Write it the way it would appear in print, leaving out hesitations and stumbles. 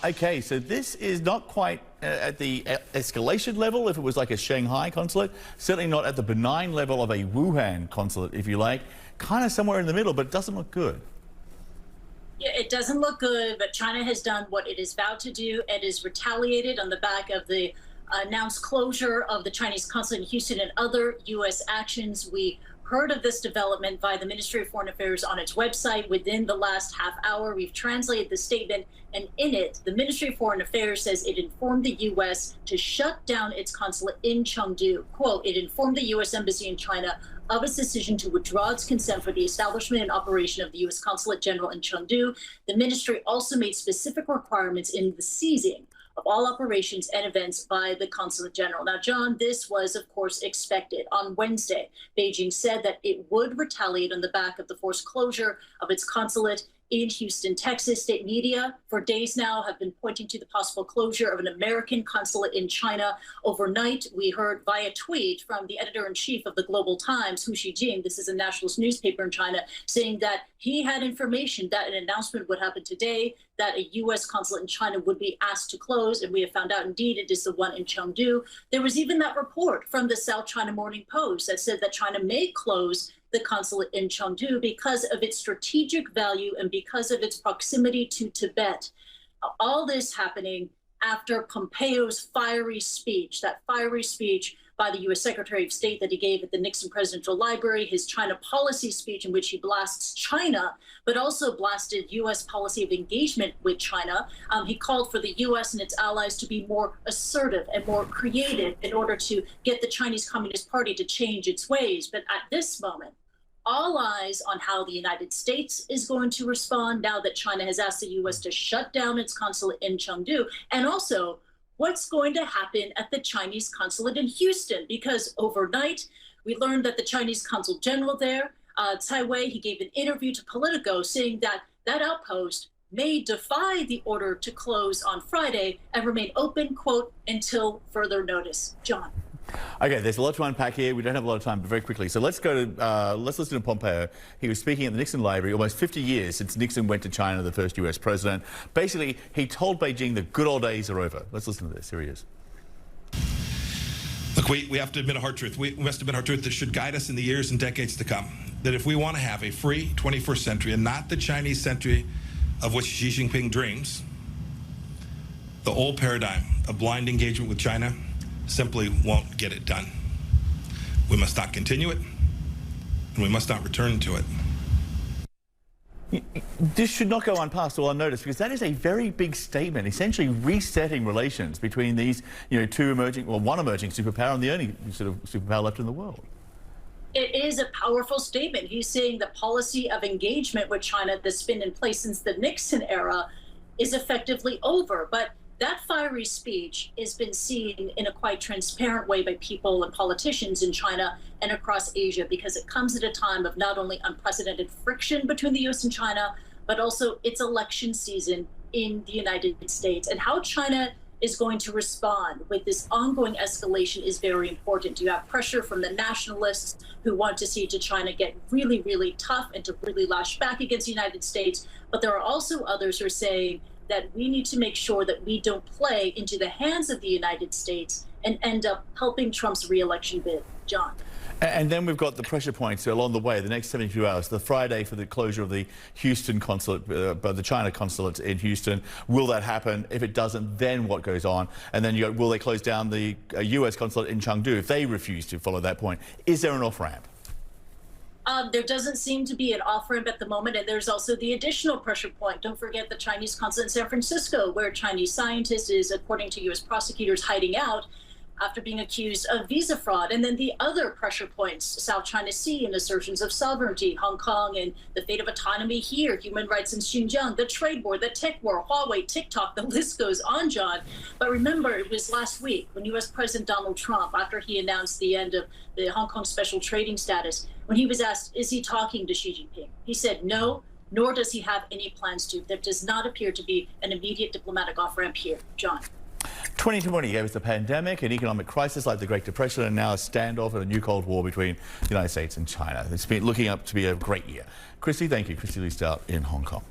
Okay, so this is not quite at the escalation level, if it was like a Shanghai consulate. Certainly not at the benign level of a Wuhan consulate, if you like. Kind of somewhere in the middle, but it doesn't look good. Yeah, it doesn't look good, but China has done what it is vowed to do. It is retaliated on the back of the announced closure of the Chinese consulate in Houston and other U.S. actions. We heard of this development by the Ministry of Foreign Affairs on its website within the last half hour. We've translated the statement, and in it, the Ministry of Foreign Affairs says it informed the U.S. to shut down its consulate in Chengdu. Quote, it informed the U.S. Embassy in China of its decision to withdraw its consent for the establishment and operation of the U.S. Consulate General in Chengdu. The ministry also made specific requirements in the seizing of all operations and events by the Consulate General. Now, John, this was, of course, expected. On Wednesday, Beijing said that it would retaliate on the back of the forced closure of its consulate in Houston, Texas. State media for days now have been pointing to the possible closure of an American consulate in China. Overnight, we heard via tweet from the editor-in-chief of the Global Times, Hu Xijing, this is a nationalist newspaper in China, saying that he had information that an announcement would happen today that a U.S. consulate in China would be asked to close, and we have found out indeed it is the one in Chengdu. There was even that report from the South China Morning Post that said that China may close the consulate in Chengdu because of its strategic value and because of its proximity to Tibet. All this happening after Pompeo's fiery speech, that fiery speech by the U.S. Secretary of State that he gave at the Nixon Presidential Library, his China policy speech in which he blasts China, but also blasted U.S. policy of engagement with China. He called for the U.S. and its allies to be more assertive and more creative in order to get the Chinese Communist Party to change its ways. But at this moment, all eyes on how the United States is going to respond now that China has asked the U.S. to shut down its consulate in Chengdu, and also what's going to happen at the Chinese consulate in Houston, because overnight we learned that the Chinese consul general there, Tsai Wei, he gave an interview to Politico saying that that outpost may defy the order to close on Friday and remain open, quote, until further notice. John. Okay, there's a lot to unpack here. We don't have a lot of time, but very quickly. So let's go to, let's listen to Pompeo. He was speaking at the Nixon Library almost 50 years since Nixon went to China, the first US president. Basically, he told Beijing the good old days are over. Let's listen to this. Here he is. Look, we have to admit a hard truth. We must admit a hard truth that should guide us in the years and decades to come. That if we want to have a free 21st century and not the Chinese century of which Xi Jinping dreams, the old paradigm of blind engagement with China simply won't get it done. We must not continue it, and we must not return to it. This should not go unpassed or unnoticed, because that is a very big statement, essentially resetting relations between these, two emerging, well, one emerging superpower and the only sort of superpower left in the world. It is a powerful statement. He's saying the policy of engagement with China that's been in place since the Nixon era is effectively over. But that fiery speech has been seen in a quite transparent way by people and politicians in China and across Asia, because it comes at a time of not only unprecedented friction between the U.S. and China, but also its election season in the United States. And how China is going to respond with this ongoing escalation is very important. You have pressure from the nationalists who want to see China get really, really tough and to really lash back against the United States. But there are also others who are saying that we need to make sure that we don't play into the hands of the United States and end up helping Trump's re-election bid. John. And then we've got the pressure points along the way, the next 72 hours, the Friday for the closure of the Houston consulate, the China consulate in Houston. Will that happen? If it doesn't, then what goes on? And then will they close down the US consulate in Chengdu if they refuse to follow that point? Is there an off-ramp? There doesn't seem to be an off-ramp at the moment, and there's also the additional pressure point. Don't forget the Chinese consulate in San Francisco, where a Chinese scientist is, according to U.S. prosecutors, hiding out after being accused of visa fraud. And then the other pressure points, South China Sea and assertions of sovereignty, Hong Kong and the fate of autonomy here, human rights in Xinjiang, the trade war, the tech war, Huawei, TikTok, the list goes on, John. But remember, it was last week when U.S. President Donald Trump, after he announced the end of the Hong Kong special trading status, when he was asked, is he talking to Xi Jinping? He said no, nor does he have any plans to. There does not appear to be an immediate diplomatic off-ramp here. John. 2020 gave us a pandemic, an economic crisis like the Great Depression, and now a standoff and a new Cold War between the United States and China. It's been looking up to be a great year. Kristie, thank you. Kristie Lu Stout in Hong Kong.